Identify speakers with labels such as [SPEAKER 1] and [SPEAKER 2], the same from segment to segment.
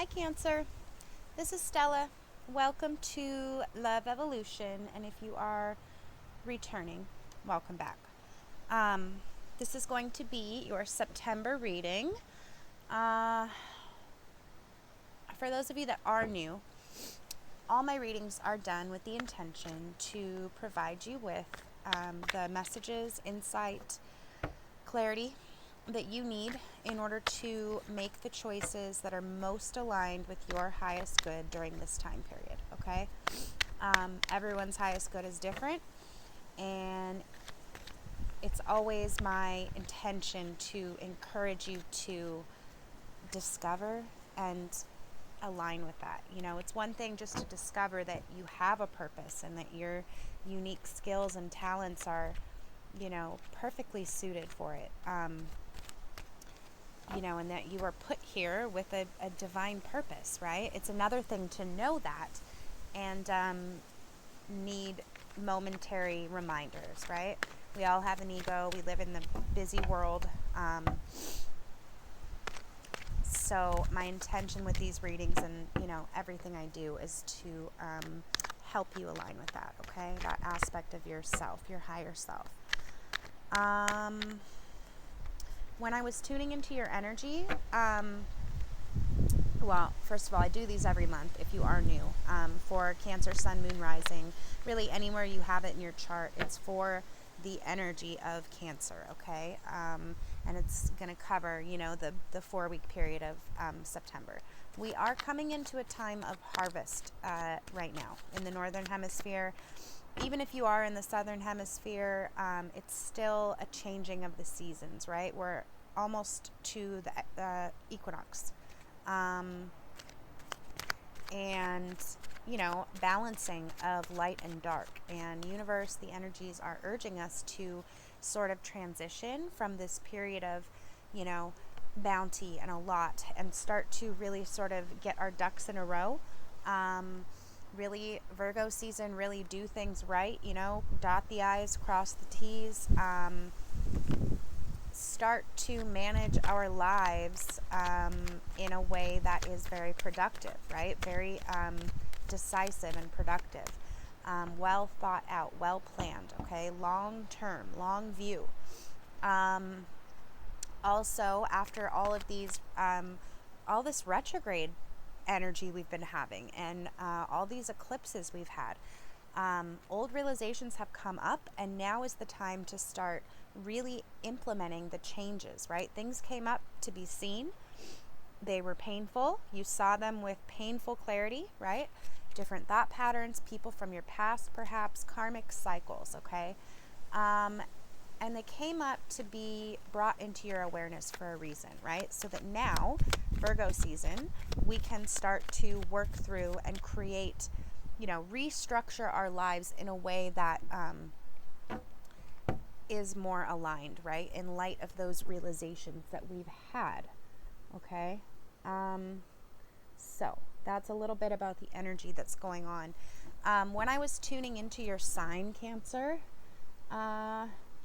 [SPEAKER 1] Hi Cancer, this is Stella. Welcome to Love Evolution, and if you are returning, welcome back. Um, this is going to be your September reading. Uh, for those of you that are new, all my readings are done with the intention to provide you with the messages, insight, clarity that you need in order to make the choices that are most aligned with your highest good during this time period, okay? Everyone's highest good is different, and it's always my intention to encourage you to discover and align with that. You know, it's one thing just to discover that you have a purpose and that your unique skills and talents are, perfectly suited for it. And that you are put here with a divine purpose, right? It's another thing to know that and need momentary reminders, right? We all have an ego. We live in the busy world. So my intention with these readings and, everything I do is to help you align with that, okay? That aspect of yourself, your higher self. When I was tuning into your energy, well, first of all, I do these every month if you are new. For Cancer, Sun, Moon, Rising, really anywhere you have it in your chart, it's for the energy of Cancer, okay? And it's going to cover, the 4-week period of September. We are coming into a time of harvest right now in the Northern Hemisphere. Even if you are in the Southern Hemisphere, it's still a changing of the seasons, right? We're almost to the equinox. And, balancing of light and dark. And universe, the energies are urging us to sort of transition from this period of, bounty and a lot and start to really sort of get our ducks in a row. Really, Virgo season, really do things right, dot the I's, cross the T's, start to manage our lives in a way that is very productive, right? Very decisive and productive. Well thought out, well planned, okay? Long term, long view. Also, after all of these, all this retrograde energy we've been having and all these eclipses we've had, old realizations have come up, and now is the time to start really implementing the changes, right? Things came up to be seen. They were painful. You saw them with painful clarity, right? Different thought patterns, people from your past, perhaps karmic cycles, okay? And they came up to be brought into your awareness for a reason, right? So that now, Virgo season, we can start to work through and create, restructure our lives in a way that is more aligned, right? In light of those realizations that we've had, okay? So that's a little bit about the energy that's going on. When I was tuning into your sign, Cancer,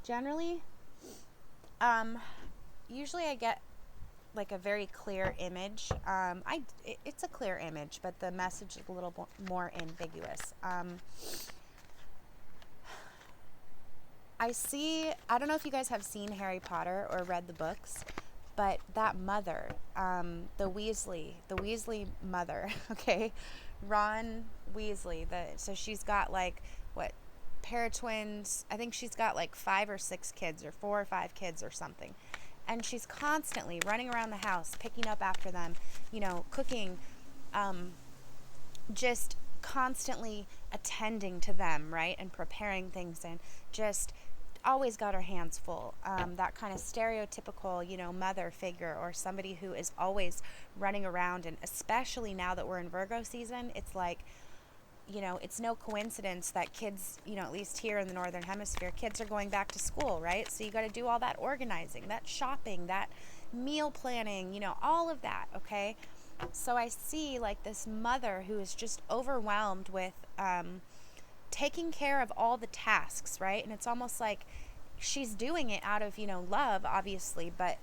[SPEAKER 1] generally, usually I get like a very clear image. It's a clear image, but the message is a little more ambiguous. I don't know if you guys have seen Harry Potter or read the books, but that mother, the Weasley mother, okay, Ron Weasley, so she's got like, pair of twins. I think she's got like 5 or 6 kids, or 4 or 5 kids or something. And she's constantly running around the house, picking up after them, cooking, just constantly attending to them, right? And preparing things, and just always got her hands full. That kind of stereotypical, mother figure, or somebody who is always running around. And especially now that we're in Virgo season, it's like, it's no coincidence that kids, at least here in the Northern Hemisphere, kids are going back to school, right? So you got to do all that organizing, that shopping, that meal planning, all of that, okay? So I see like this mother who is just overwhelmed with taking care of all the tasks, right? And it's almost like she's doing it out of, love, obviously, but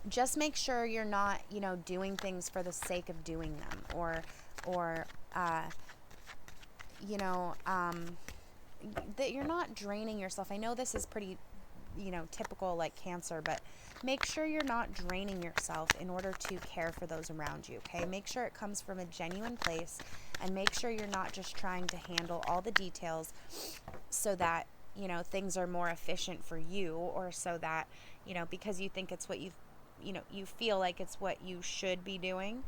[SPEAKER 1] just make sure you're not, doing things for the sake of doing them, or, you know, that you're not draining yourself. I know this is pretty, typical like Cancer, but make sure you're not draining yourself in order to care for those around you, okay? Make sure it comes from a genuine place, and make sure you're not just trying to handle all the details so that, things are more efficient for you, or so that, because you think it's what you feel like it's what you should be doing.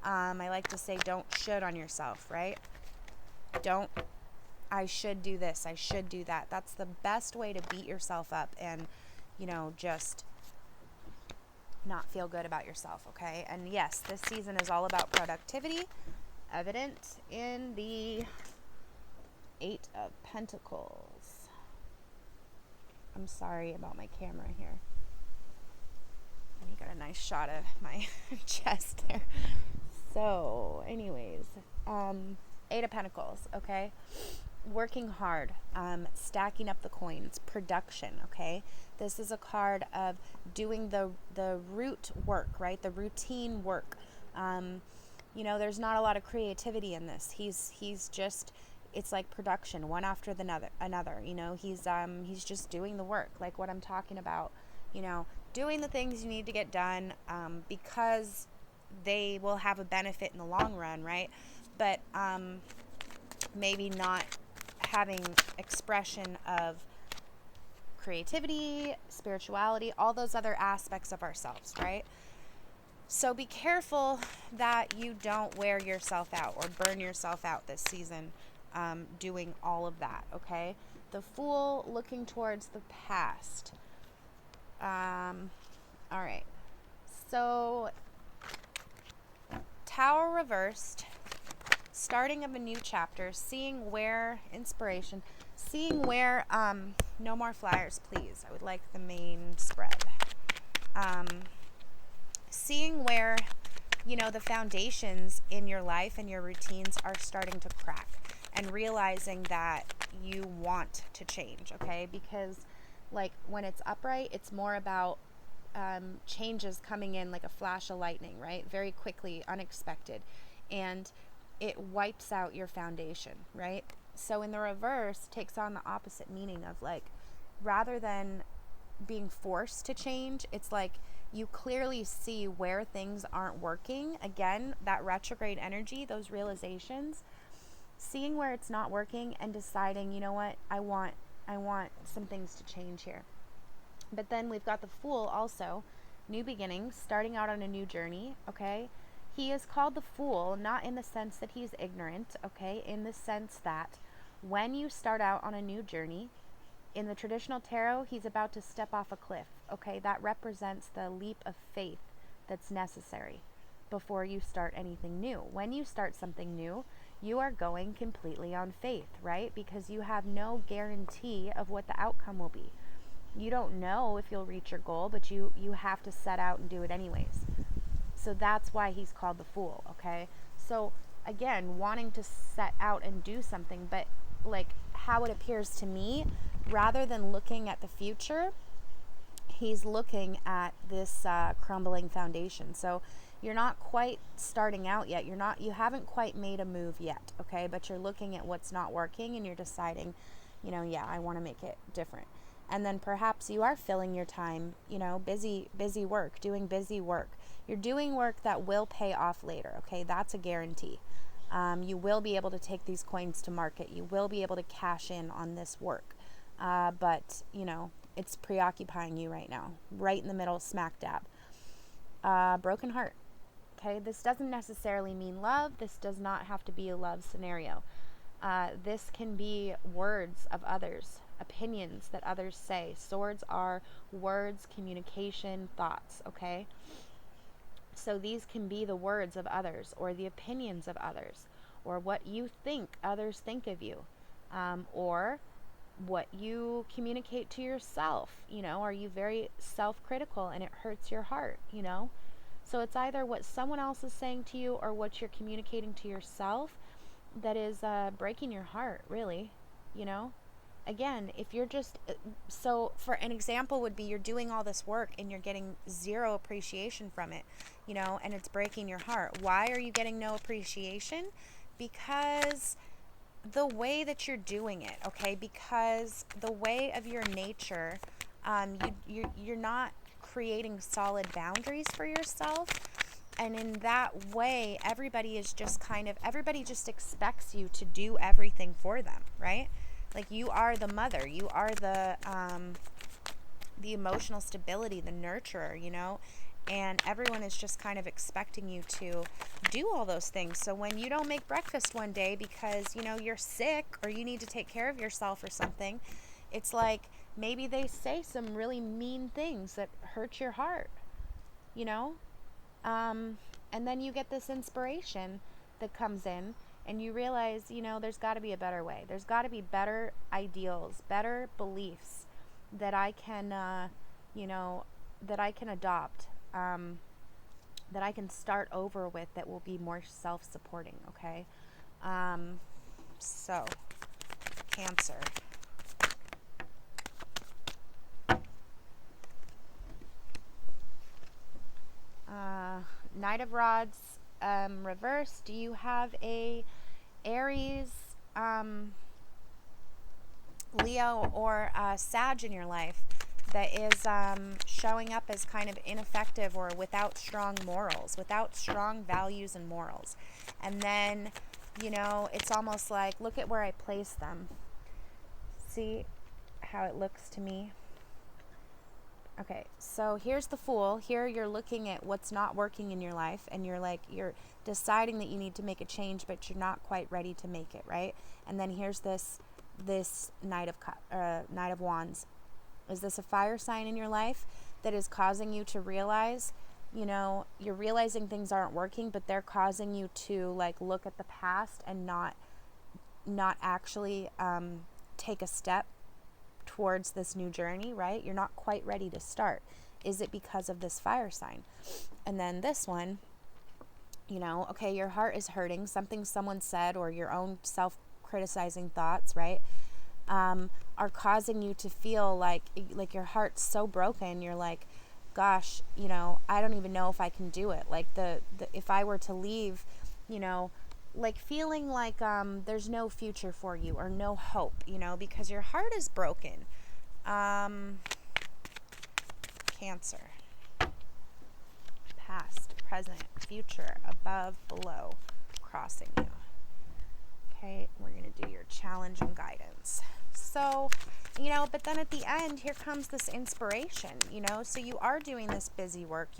[SPEAKER 1] I like to say, don't should on yourself, right? Don't, I should do this, I should do that. That's the best way to beat yourself up and, just not feel good about yourself, okay? And yes, this season is all about productivity, evident in the 8 of Pentacles. I'm sorry about my camera here. And you got a nice shot of my chest there. So, anyways, 8 of Pentacles, okay? Working hard, stacking up the coins, production, okay? This is a card of doing the root work, right? The routine work. There's not a lot of creativity in this. He's just, it's like production, one after the another. He's just doing the work, like what I'm talking about. Doing the things you need to get done, because they will have a benefit in the long run, right? But maybe not having expression of creativity, spirituality, all those other aspects of ourselves, right? So be careful that you don't wear yourself out or burn yourself out this season, doing all of that, okay? The Fool, looking towards the past. All right. So Tower reversed, starting of a new chapter, seeing where inspiration, seeing where, no more flyers, please. I would like the main spread. Seeing where, the foundations in your life and your routines are starting to crack, and realizing that you want to change, okay? Because, like, when it's upright, it's more about changes coming in like a flash of lightning, right? Very quickly, unexpected. And it wipes out your foundation, right? So in the reverse, takes on the opposite meaning of, like, rather than being forced to change, it's like you clearly see where things aren't working. Again, that retrograde energy, those realizations, seeing where it's not working and deciding, you know what, I want some things to change here. But then we've got the Fool also, new beginnings, starting out on a new journey, okay? He is called the Fool, not in the sense that he's ignorant, okay? In the sense that when you start out on a new journey, in the traditional tarot, he's about to step off a cliff, okay? That represents the leap of faith that's necessary before you start anything new. When you start something new, you are going completely on faith, right? Because you have no guarantee of what the outcome will be. You don't know if you'll reach your goal, but you have to set out and do it anyways. So that's why he's called the Fool, okay? So again, wanting to set out and do something, but like how it appears to me, rather than looking at the future, he's looking at this crumbling foundation. So you're not quite starting out yet. You haven't quite made a move yet, okay? But you're looking at what's not working and you're deciding, yeah, I want to make it different. And then perhaps you are filling your time, busy work, doing busy work. You're doing work that will pay off later, okay? That's a guarantee. You will be able to take these coins to market. You will be able to cash in on this work. But, it's preoccupying you right now, right in the middle, smack dab. Broken heart, okay? This doesn't necessarily mean love. This does not have to be a love scenario. This can be words of others, opinions that others say. Swords are words, communication, thoughts, okay? So these can be the words of others, or the opinions of others, or what you think others think of you, or what you communicate to yourself. Are you very self-critical and it hurts your heart? So it's either what someone else is saying to you or what you're communicating to yourself that is breaking your heart, really. again, if you're just, so for an example would be you're doing all this work and you're getting zero appreciation from it, and it's breaking your heart. Why are you getting no appreciation? Because the way that you're doing it, okay? Because the way of your nature, you're not creating solid boundaries for yourself. And in that way, everybody just expects you to do everything for them, right? Like, you are the mother, you are the emotional stability, the nurturer, and everyone is just kind of expecting you to do all those things. So when you don't make breakfast one day because, you're sick or you need to take care of yourself or something, it's like maybe they say some really mean things that hurt your heart, you know? And then you get this inspiration that comes in and you realize, there's got to be a better way. There's got to be better ideals, better beliefs that I can, that I can adopt, that I can start over with, that will be more self-supporting, okay? So, Cancer. Knight of Rods, reverse. Do you have a Aries, Leo, or Sag in your life that is showing up as kind of ineffective or without strong morals, without strong values and morals? And then, it's almost like, look at where I place them. See how it looks to me? Okay, so here's the Fool. Here you're looking at what's not working in your life, and you're deciding that you need to make a change, but you're not quite ready to make it, right? And then here's this Knight of Wands. Is this a fire sign in your life that is causing you to realize, you're realizing things aren't working, but they're causing you to look at the past and not actually take a step towards this new journey, right? You're not quite ready to start. Is it because of this fire sign? And then this one, okay, your heart is hurting. Something someone said or your own self-criticizing thoughts, right, are causing you to feel like your heart's so broken. You're like, gosh, I don't even know if I can do it. Like if I were to leave, feeling like there's no future for you or no hope, because your heart is broken. Cancer. Past, present, future, above, below, crossing you. Okay, we're going to do your challenge and guidance. So, but then at the end, here comes this inspiration, so you are doing this busy work.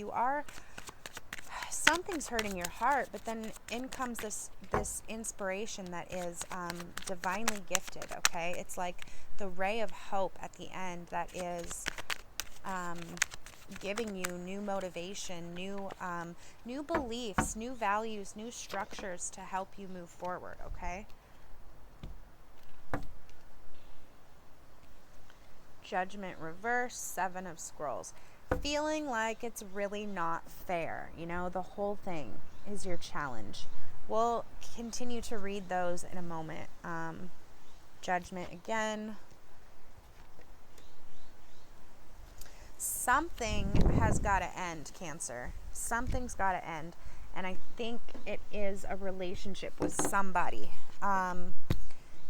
[SPEAKER 1] Something's hurting your heart, but then in comes this inspiration that is divinely gifted, okay? It's like the ray of hope at the end that is giving you new motivation, new beliefs, new values, new structures to help you move forward, okay? Judgment reverse, 7 of Scrolls. Feeling like it's really not fair, the whole thing is your challenge. We'll continue to read those in a moment. Judgment again. Something has got to end, Cancer. Something's got to end. And I think it is a relationship with somebody.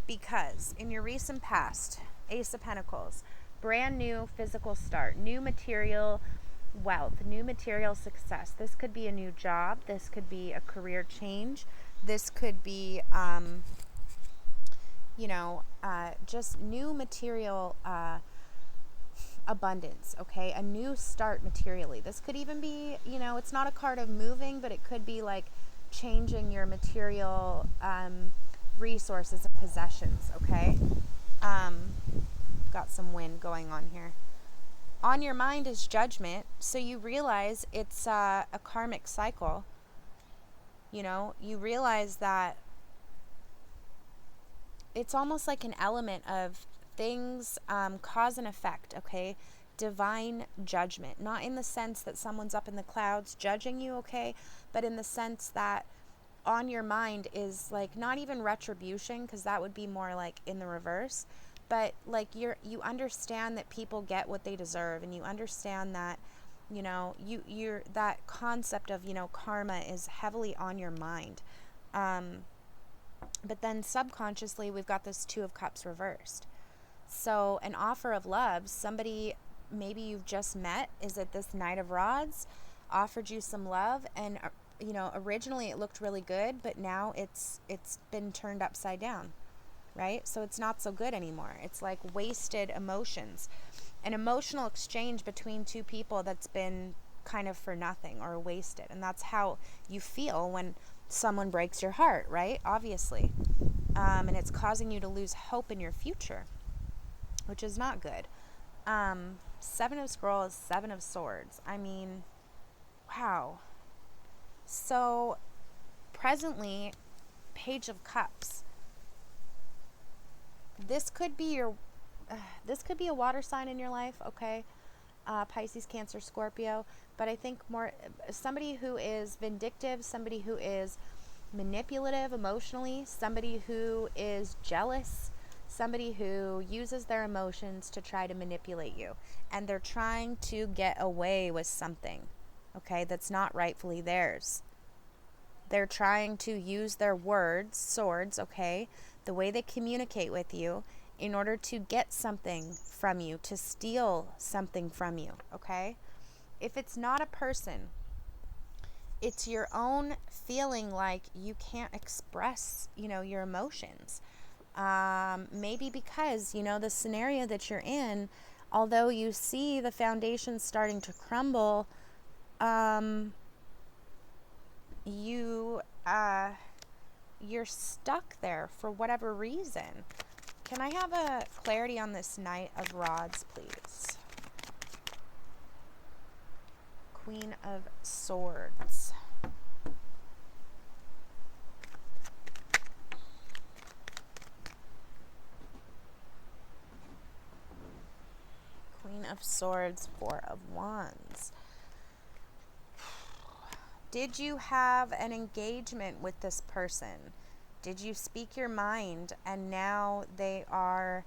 [SPEAKER 1] Because in your recent past, Ace of Pentacles, brand new physical start, new material wealth, new material success. This could be a new job. This could be a career change. This could be, just new material abundance, okay? A new start materially. This could even be, it's not a card of moving, but it could be like changing your material resources and possessions, okay? Got some wind going on here. On your mind is Judgment, so you realize it's a karmic cycle. You realize that it's almost like an element of things, cause and effect, okay? Divine judgment. Not in the sense that someone's up in the clouds judging you, okay? But in the sense that on your mind is like not even retribution, because that would be more like in the reverse, but like you understand that people get what they deserve, and you understand that, you know, you're that concept of, you know, karma is heavily on your mind. But then subconsciously we've got this Two of Cups reversed. So an offer of love, somebody maybe you've just met is at this Knight of Rods, offered you some love, and you know, originally it looked really good, but now it's been turned upside down, right? So it's not so good anymore. It's like wasted emotions, an emotional exchange between two people that's been kind of for nothing or wasted. And that's how you feel when someone breaks your heart, right? Obviously. And it's causing you to lose hope in your future, which is not good. Seven of Scrolls, Seven of Swords. I mean, wow. So presently, Page of Cups. This could be a water sign in your life, okay? Pisces, Cancer, Scorpio. But I think more somebody who is vindictive, somebody who is manipulative emotionally, somebody who is jealous, somebody who uses their emotions to try to manipulate you. And they're trying to get away with something, okay, that's not rightfully theirs. They're trying to use their words, swords, okay, the way they communicate with you in order to get something from you, to steal something from you, okay? If it's not a person, it's your own feeling like you can't express, you know, your emotions. Maybe because, you know, the scenario that you're in, although you see the foundation starting to crumble, you're stuck there for whatever reason. Can I have a clarity on this Knight of Rods, please? Queen of Swords. Queen of Swords, Four of Wands. Did you have an engagement with this person? Did you speak your mind and now they are,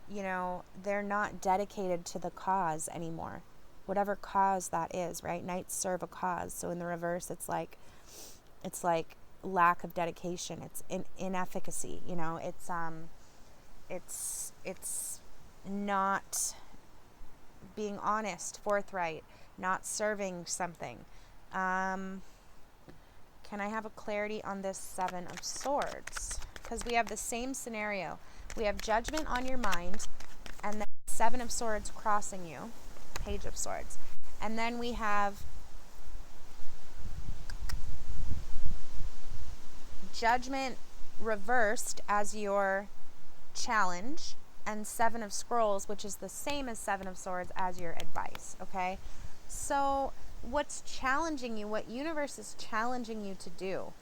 [SPEAKER 1] you know, they're not dedicated to the cause anymore? Whatever cause that is, right? Knights serve a cause. So in the reverse, it's like lack of dedication. It's inefficacy, you know, it's not being honest, forthright, not serving something. Can I have a clarity on this Seven of Swords? Because we have the same scenario. We have judgment on your mind, and then Seven of Swords crossing you, Page of Swords. And then we have judgment reversed as your challenge, and Seven of Scrolls, which is the same as Seven of Swords, as your advice, okay? So what's challenging you, what universe is challenging you to do?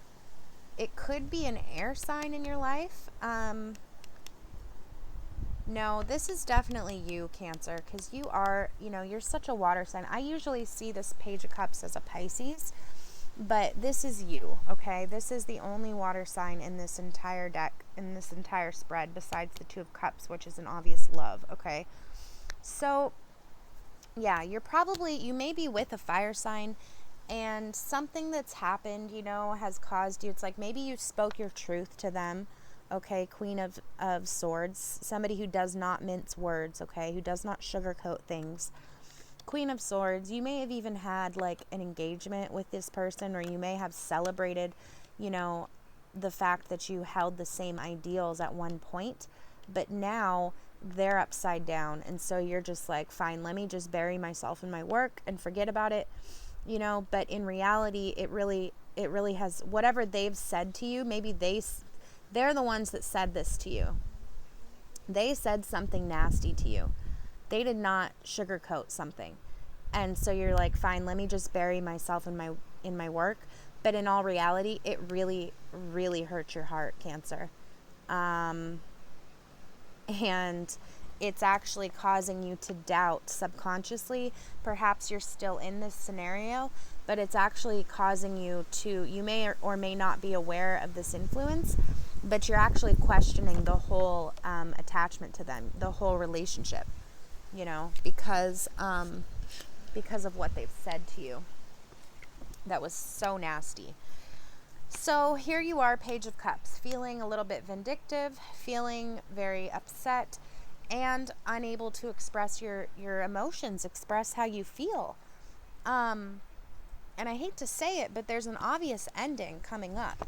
[SPEAKER 1] It could be an air sign in your life. No, this is definitely you, Cancer, because you are, you know, you're such a water sign. I usually see this Page of Cups as a Pisces, but this is you, okay? This is the only water sign in this entire deck, in this entire spread, besides the Two of Cups, which is an obvious love, okay? So, yeah, you may be with a fire sign, and something that's happened, you know, has caused you, it's like maybe you spoke your truth to them, okay? Queen of Swords, somebody who does not mince words, okay? Who does not sugarcoat things. Queen of Swords, you may have even had like an engagement with this person, or you may have celebrated, you know, the fact that you held the same ideals at one point, but now they're upside down, and so you're just like, fine, let me just bury myself in my work and forget about it, you know. But in reality, it really has, whatever they've said to you, maybe they're the ones that said this to you. They said something nasty to you. They did not sugarcoat something. And so you're like, fine, let me just bury myself in my work. But in all reality, it really, really hurts your heart, Cancer. And it's actually causing you to doubt subconsciously. Perhaps you're still in this scenario, but it's actually causing you to, you may or may not be aware of this influence. but you're actually questioning the whole attachment to them, the whole relationship, you know, because of what they've said to you. That was so nasty. So here you are, Page of Cups, feeling a little bit vindictive, feeling very upset, and unable to express your emotions, express how you feel. And I hate to say it, but there's an obvious ending coming up,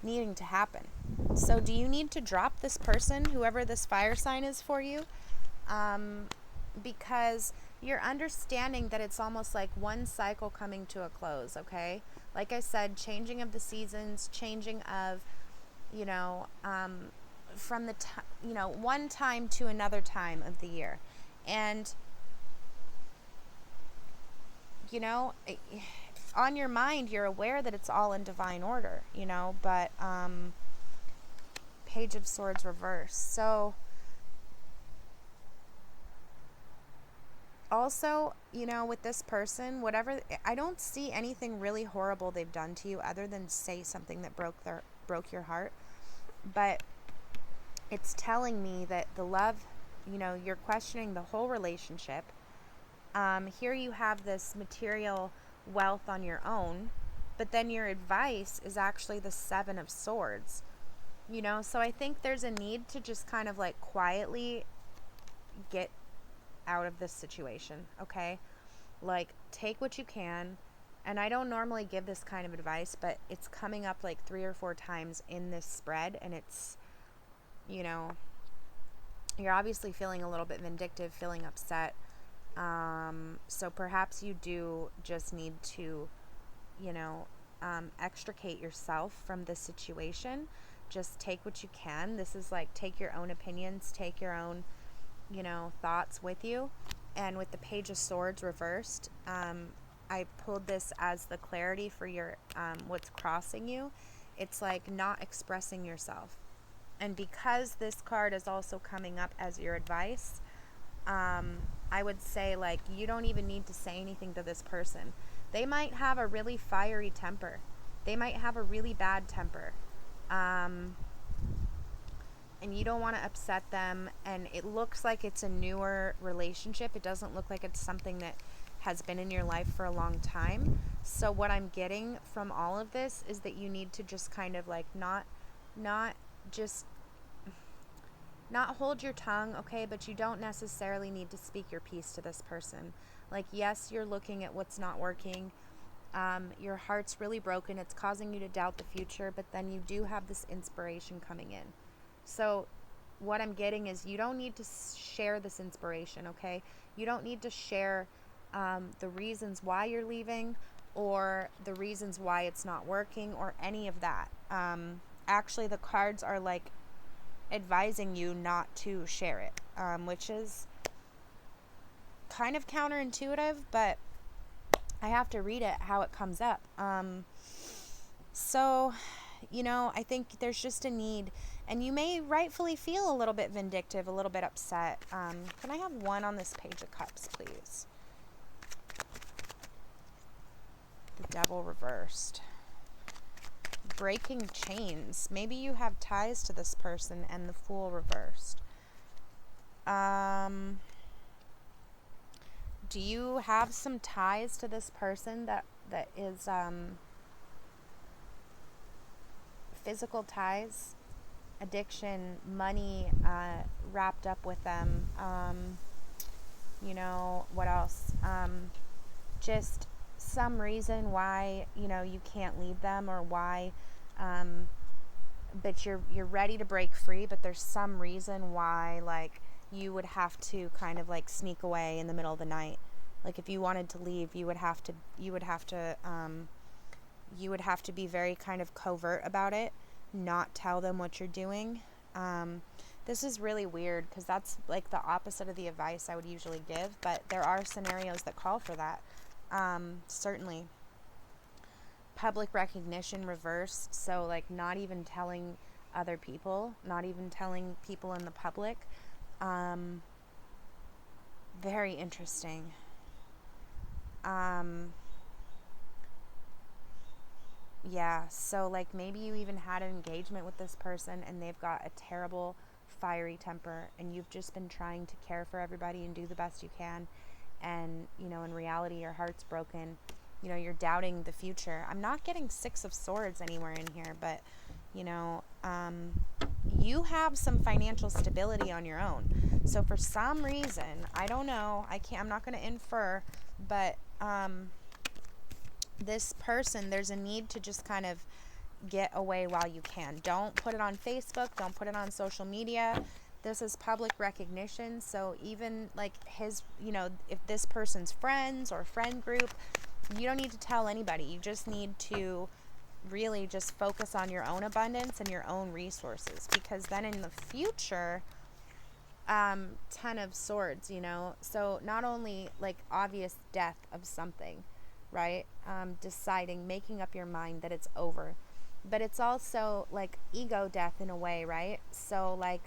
[SPEAKER 1] needing to happen. So do you need to drop this person, whoever this fire sign is for you? Because you're understanding that it's almost like one cycle coming to a close, okay? Like I said, changing of the seasons, changing of, you know, from the one time to another time of the year. And, you know, on your mind, you're aware that it's all in divine order, you know, but Page of Swords reversed. So also, you know, with this person, whatever, I don't see anything really horrible they've done to you other than say something that broke your heart. But it's telling me that the love, you know, you're questioning the whole relationship. Here you have this material wealth on your own, but then your advice is actually the Seven of Swords, you know. So I think there's a need to just kind of like quietly get out of this situation, okay? Like, take what you can. And I don't normally give this kind of advice, but it's coming up like 3 or 4 times in this spread, and it's, you know, you're obviously feeling a little bit vindictive, feeling upset. So perhaps you do just need to, you know, extricate yourself from this situation. Just take what you can. This is like, take your own opinions, take your own, you know, thoughts with you. And with the Page of Swords reversed, I pulled this as the clarity for your what's crossing you. It's like not expressing yourself. And because this card is also coming up as your advice, I would say, like, you don't even need to say anything to this person. They might have a really fiery temper. They might have a really bad temper. And you don't want to upset them. And it looks like it's a newer relationship. It doesn't look like it's something that has been in your life for a long time. So what I'm getting from all of this is that you need to just kind of like not hold your tongue, okay? But you don't necessarily need to speak your piece to this person. Like, yes, you're looking at what's not working. Your heart's really broken. It's causing you to doubt the future, but then you do have this inspiration coming in. So what I'm getting is you don't need to share this inspiration, okay? You don't need to share the reasons why you're leaving or the reasons why it's not working or any of that. Actually, the cards are like advising you not to share it, which is kind of counterintuitive, but I have to read it how it comes up. So, you know, I think there's just a need, and you may rightfully feel a little bit vindictive, a little bit upset. Can I have 1 on this Page of Cups, please? The Devil reversed. Breaking chains. Maybe you have ties to this person, and the Fool reversed. Do you have some ties to this person that is physical ties, addiction, money wrapped up with them? You know, what else? Just some reason why, you know, you can't leave them, or why but you're ready to break free, but there's some reason why, like, you would have to kind of like sneak away in the middle of the night. Like, if you wanted to leave, you would have to be very kind of covert about it, not tell them what you're doing. This is really weird because that's like the opposite of the advice I would usually give, but there are scenarios that call for that. Certainly. Public recognition reversed, so like not even telling other people, not even telling people in the public. Very interesting. Yeah, so like maybe you even had an engagement with this person and they've got a terrible fiery temper, and you've just been trying to care for everybody and do the best you can, and in reality your heart's broken. You're doubting the future. I'm not getting Six of Swords anywhere in here, but you know um, you have some financial stability on your own. So for some reason, I don't know, I'm not going to infer, but this person, there's a need to just kind of get away while you can. Don't put it on Facebook, don't put it on social media. This is public recognition. So even like if this person's friends or friend group, you don't need to tell anybody. You just need to really just focus on your own abundance and your own resources, because then in the future, 10 of Swords, so not only like obvious death of something, right? Deciding, making up your mind that it's over, but it's also like ego death in a way, right? So like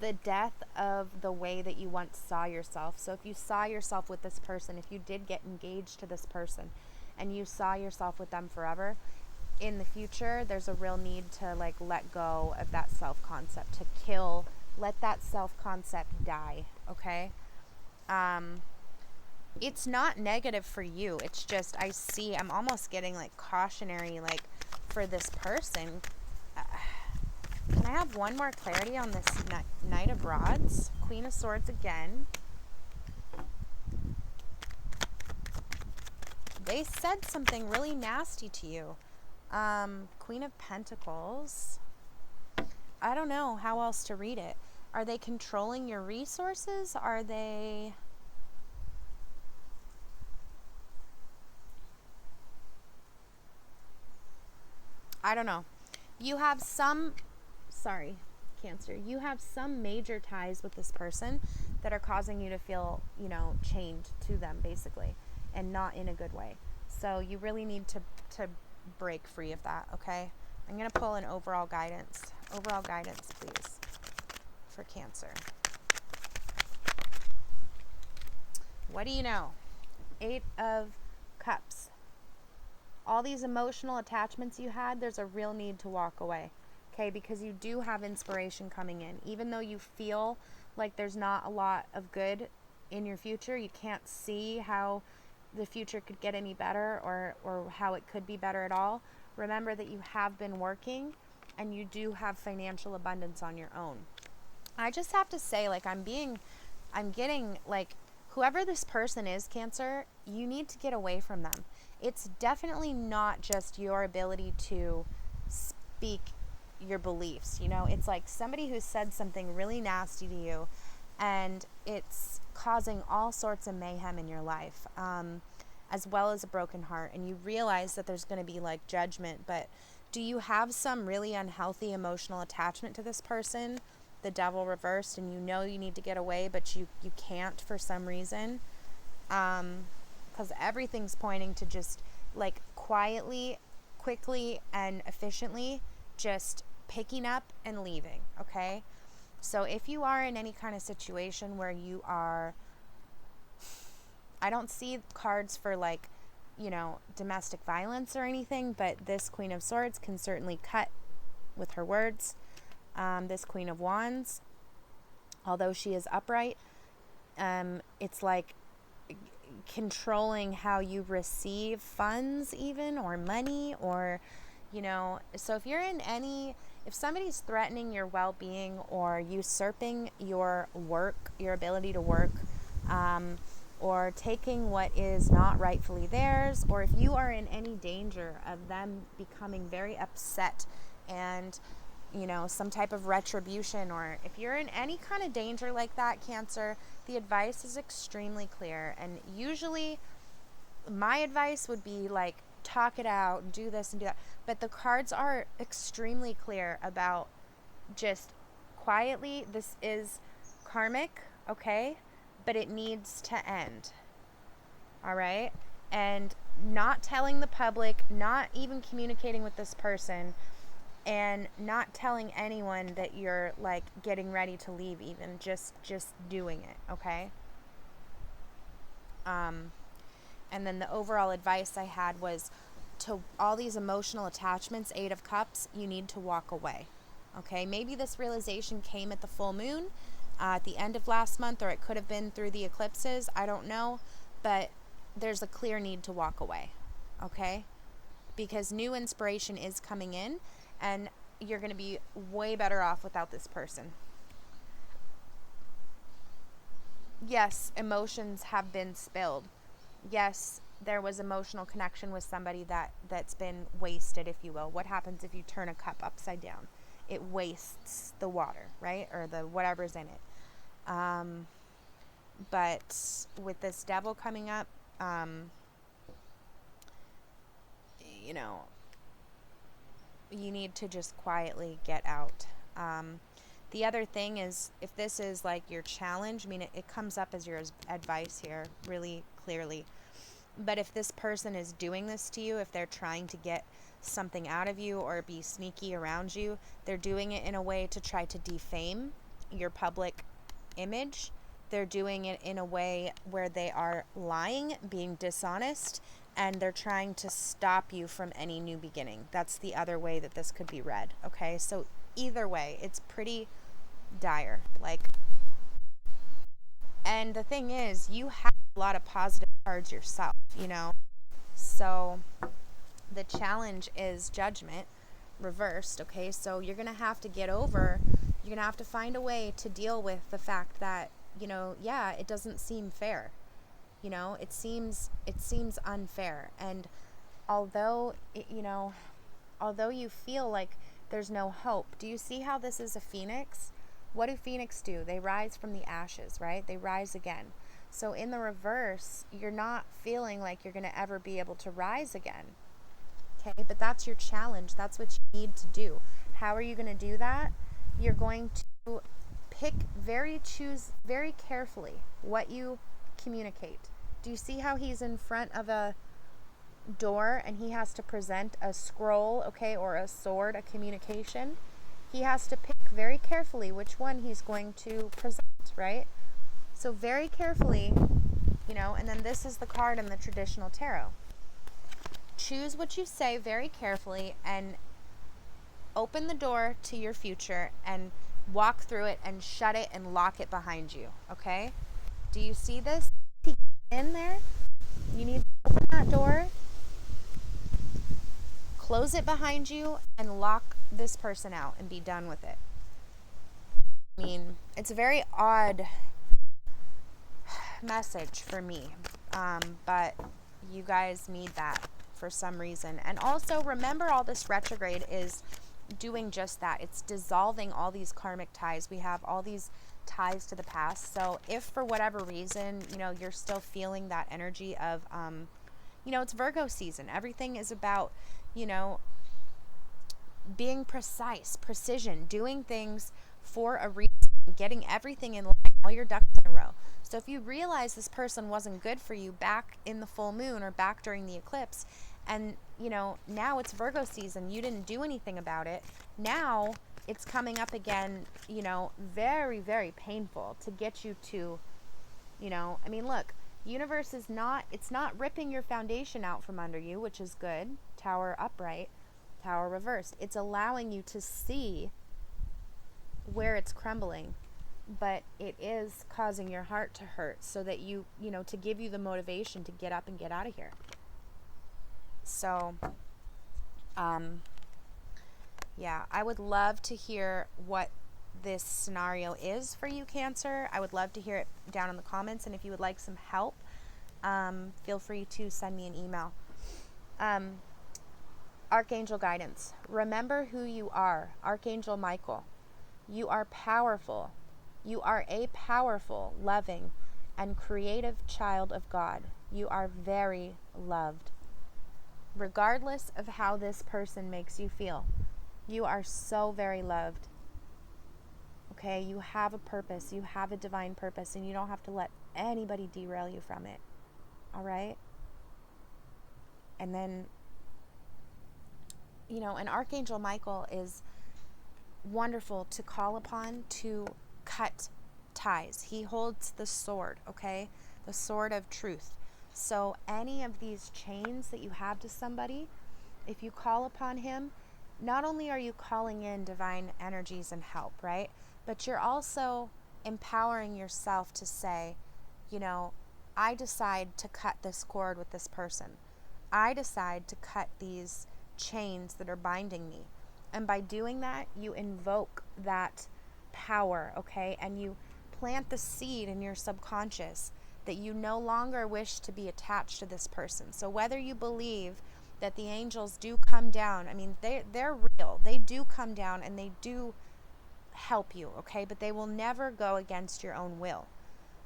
[SPEAKER 1] the death of the way that you once saw yourself. So if you saw yourself with this person, if you did get engaged to this person and you saw yourself with them forever, in the future there's a real need to like let go of that self-concept, to let that self-concept die. Okay. It's not negative for you. It's just, I'm almost getting like cautionary, like for this person. Can I have one more clarity on this Knight of Rods? Queen of Swords again. They said something really nasty to you. Queen of Pentacles. I don't know how else to read it. Are they controlling your resources? Are they... I don't know. You have some... Sorry, Cancer. You have some major ties with this person that are causing you to feel, chained to them, basically, and not in a good way. So you really need to break free of that, okay? I'm going to pull an overall guidance. Overall guidance, please, for Cancer. What do you know? 8 of Cups. All these emotional attachments you had, there's a real need to walk away, okay? Because you do have inspiration coming in. Even though you feel like there's not a lot of good in your future, you can't see how the future could get any better, or how it could be better at all. Remember that you have been working and you do have financial abundance on your own. I just have to say, like, I'm getting, like, whoever this person is, Cancer, you need to get away from them. It's definitely not just your ability to speak your beliefs. It's like somebody who said something really nasty to you, and it's causing all sorts of mayhem in your life, as well as a broken heart. And you realize that there's going to be like judgment, but do you have some really unhealthy emotional attachment to this person? The Devil reversed, and you need to get away, but you can't for some reason, because everything's pointing to just like quietly, quickly, and efficiently just picking up and leaving. Okay, so if you are in any kind of situation where you are, I don't see cards for like domestic violence or anything, but this Queen of Swords can certainly cut with her words. This Queen of Wands, although she is upright, it's like controlling how you receive funds, even, or money, or so if somebody's threatening your well-being or usurping your ability to work, or taking what is not rightfully theirs, or if you are in any danger of them becoming very upset and some type of retribution, or if you're in any kind of danger like that, Cancer, the advice is extremely clear. And usually my advice would be like, talk it out, do this and do that. But the cards are extremely clear about just quietly, this is karmic, okay? But it needs to end. All right? And not telling the public, not even communicating with this person, and not telling anyone that you're like getting ready to leave, even just doing it, okay? And then the overall advice I had was, to all these emotional attachments, 8 of Cups, you need to walk away. Okay, maybe this realization came at the full moon, at the end of last month, or it could have been through the eclipses. I don't know, but there's a clear need to walk away. Okay, because new inspiration is coming in, and you're going to be way better off without this person. Yes, emotions have been spilled. Yes, there was emotional connection with somebody that's been wasted, if you will. What happens if you turn a cup upside down? It wastes the water, right? Or the whatever's in it. But with this devil coming up, you know, you need to just quietly get out. The other thing is, if this is like your challenge, I mean, it comes up as your advice here really clearly. But if this person is doing this to you, if they're trying to get something out of you or be sneaky around you, they're doing it in a way to try to defame your public image. They're doing it in a way where they are lying, being dishonest, and they're trying to stop you from any new beginning. That's the other way that this could be read. Okay, so either way, it's pretty dire. And the thing is, you have a lot of positive cards yourself, so the challenge is Judgment reversed. Okay, so you're gonna have to you're gonna have to find a way to deal with the fact that, yeah, it doesn't seem fair. It seems unfair. And although although you feel like there's no hope, do you see how this is a phoenix? What do phoenix do? They rise from the ashes, right? They rise again. So in the reverse, you're not feeling like you're going to ever be able to rise again. Okay, but that's your challenge. That's what you need to do. How are you going to do that? You're going to choose very carefully what you communicate. Do you see how he's in front of a door and he has to present a scroll, okay, or a sword, a communication? He has to pick very carefully which one he's going to present, right? So very carefully, and then this is the card in the traditional tarot. Choose what you say very carefully and open the door to your future and walk through it and shut it and lock it behind you, okay? Do you see this? In there, you need to open that door, close it behind you, and lock this person out and be done with it. I mean, it's a very odd message for me, but you guys need that for some reason. And also remember, all this retrograde is doing just that. It's dissolving all these karmic ties. We have all these ties to the past. So if for whatever reason, you're still feeling that energy of, it's Virgo season. Everything is about, being precise, precision, doing things for a reason, getting everything in line, all your ducks in a row. So if you realize this person wasn't good for you back in the full moon or back during the eclipse, and now it's Virgo season, you didn't do anything about it, now it's coming up again, very, very painful to get you to, look, universe is it's not ripping your foundation out from under you, which is good. Tower upright, Tower reversed. It's allowing you to see where it's crumbling, but it is causing your heart to hurt so that to give you the motivation to get up and get out of here. So, yeah, I would love to hear what this scenario is for you, Cancer. I would love to hear it down in the comments. And if you would like some help, feel free to send me an email. Archangel guidance. Remember who you are. Archangel Michael. You are powerful. You are a powerful, loving, and creative child of God. You are very loved. Regardless of how this person makes you feel, you are so very loved. Okay, you have a purpose. You have a divine purpose, and you don't have to let anybody derail you from it. All right? And then, and Archangel Michael is wonderful to call upon to cut ties. He holds the sword, okay? The sword of truth. So any of these chains that you have to somebody, if you call upon him, not only are you calling in divine energies and help, right? But you're also empowering yourself to say, you know, I decide to cut this cord with this person. I decide to cut these chains that are binding me. And by doing that, you invoke that power, okay? And you plant the seed in your subconscious that you no longer wish to be attached to this person. So whether you believe that the angels do come down, I mean, they're real. They do come down and they do help you, okay? But they will never go against your own will.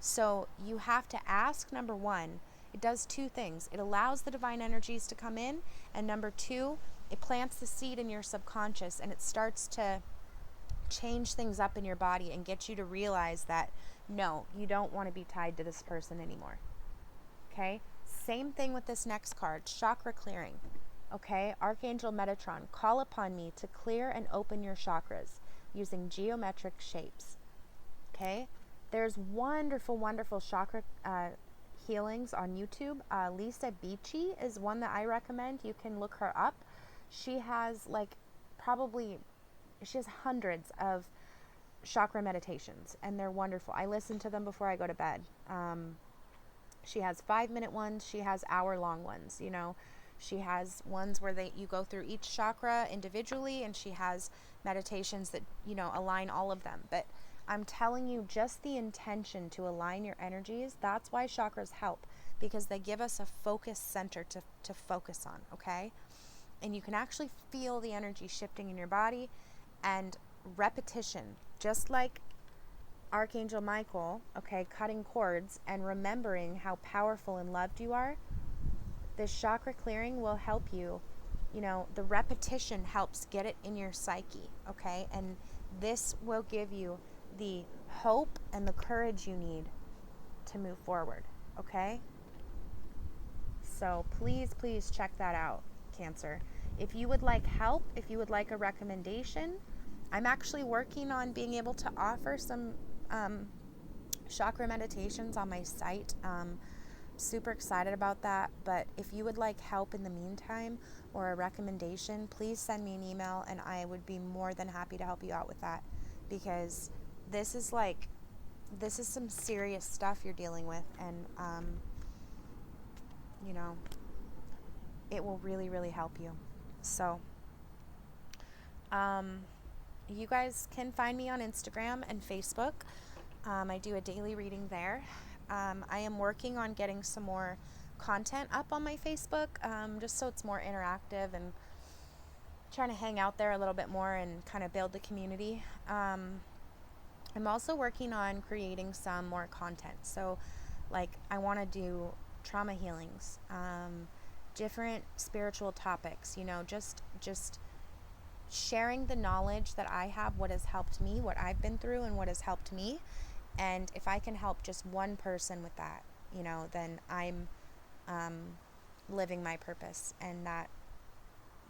[SPEAKER 1] So you have to ask, number one, it does two things. It allows the divine energies to come in, and number two, it plants the seed in your subconscious, and it starts to change things up in your body and get you to realize that, no, you don't want to be tied to this person anymore. Okay? Same thing with this next card, chakra clearing. Okay? Archangel Metatron, call upon me to clear and open your chakras using geometric shapes. Okay? There's wonderful, wonderful chakra healings on YouTube. Lisa Beachy is one that I recommend. You can look her up. She has she has hundreds of chakra meditations, and they're wonderful. I listen to them before I go to bed. She has 5-minute ones. She has hour-long ones. You know, she has ones where you go through each chakra individually, and she has meditations that, you know, align all of them. But I'm telling you, just the intention to align your energies, that's why chakras help, because they give us a focus center to focus on, okay? And you can actually feel the energy shifting in your body, and repetition, just like Archangel Michael, okay, cutting cords and remembering how powerful and loved you are. This chakra clearing will help you. You know, the repetition helps get it in your psyche, okay? And this will give you the hope and the courage you need to move forward, okay? So please, please check that out, Cancer. If you would like help, if you would like a recommendation, I'm actually working on being able to offer some chakra meditations on my site. Super excited about that. But if you would like help in the meantime or a recommendation, please send me an email and I would be more than happy to help you out with that, because this is some serious stuff you're dealing with, and you know, it will really, really help you. So you guys can find me on Instagram and Facebook. I do a daily reading there. I am working on getting some more content up on my Facebook, just so it's more interactive, and trying to hang out there a little bit more and kind of build the community. I'm also working on creating some more content. So, like, I want to do trauma healings, different spiritual topics, you know, just sharing the knowledge that I have, what has helped me, what I've been through, and what has helped me. And if I can help just one person with that, you know, then I'm living my purpose. And that,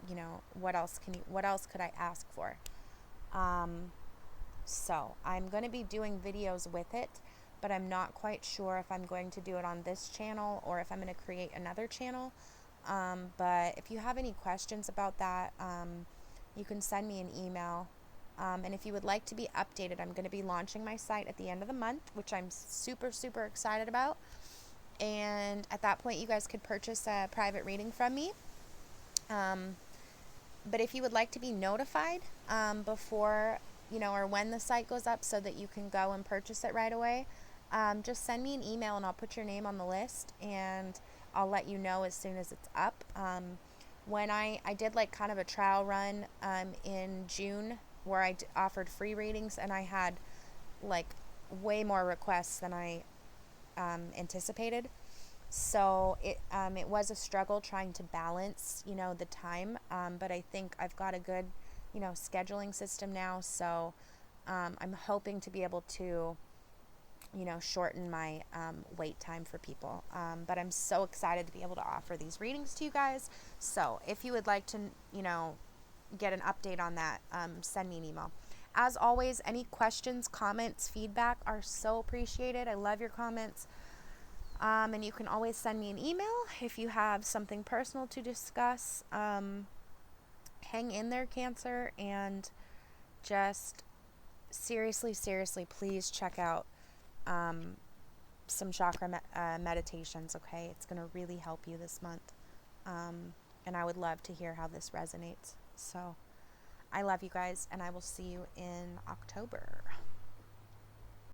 [SPEAKER 1] you know, what else could I ask for? So I'm going to be doing videos with it, but I'm not quite sure if I'm going to do it on this channel or if I'm going to create another channel. But if you have any questions about that, you can send me an email. And if you would like to be updated, I'm going to be launching my site at the end of the month, which I'm super, super excited about. And at that point, you guys could purchase a private reading from me. But if you would like to be notified before, you know, or when the site goes up so that you can go and purchase it right away, just send me an email and I'll put your name on the list and I'll let you know as soon as it's up. When I did like kind of a trial run in June where I offered free readings, and I had like way more requests than I anticipated. So it was a struggle trying to balance, you know, the time. But I think I've got a good, you know, scheduling system now. So I'm hoping to be able to, you know, shorten my wait time for people. But I'm so excited to be able to offer these readings to you guys. So if you would like to, you know, get an update on that, send me an email. As always, any questions, comments, feedback are so appreciated. I love your comments. And you can always send me an email if you have something personal to discuss. hang in there, Cancer, and just seriously, please check out some chakra meditations, okay? It's going to really help you this month. And I would love to hear how this resonates. So I love you guys, and I will see you in October.